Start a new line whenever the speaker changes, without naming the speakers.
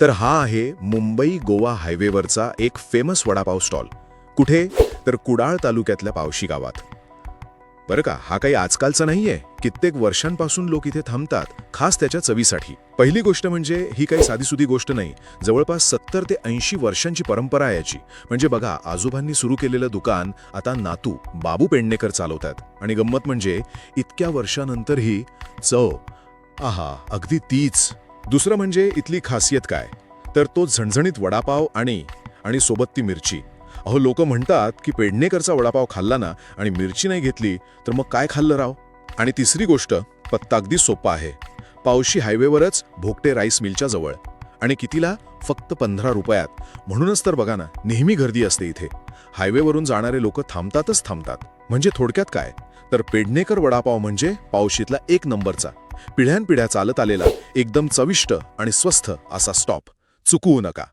तर हा आहे मुंबई गोवा हायवेवरचा एक फेमस वडापाव स्टॉल. कुठे? तर कुडाळ तालुक्यातल्या पावशी गावात. बरं का, हा काही आजकालचा नाहीये. कित्येक वर्षांपासून लोक इथे थांबतात, खास त्याच्या चवीसाठी. पहिली गोष्ट म्हणजे ही काही साधीसुधी गोष्ट नाही. जवळपास 70 ते 80 वर्षांची परंपरा आहे याची. म्हणजे बघा, आजोबांनी सुरू केलेलं दुकान आता नातू बाबू पेडणेकर चालवतात. आणि गंमत म्हणजे इतक्या वर्षानंतरही चव, आहा, अगदी तीच. दुसरं म्हणजे इथली खासियत काय, तर तो झणझणीत वडापाव आणि सोबत ती मिरची. अहो, लोक म्हणतात की पेडणेकरचा वडापाव खाल्ला ना आणि मिरची नाही घेतली तर मग काय खाल्लं राव. आणि तिसरी गोष्ट, पत्ता अगदी सोपा आहे. पावशी हायवेवरच भोगटे राईस मिलच्या जवळ. आणि कितीला? फक्त 15 रुपयात. म्हणूनच तर बघा ना, नेहमी गर्दी असते इथे. हायवेवरून जाणारे लोक थांबतात. म्हणजे थोडक्यात काय, तर पेडणेकर वडापाव म्हणजे पावशीतला एक नंबरचा, पिढ्यानपिढ्या चालत आलेला, एकदम चविष्ट आणि स्वस्थ असा स्टॉप. चुकवू नका.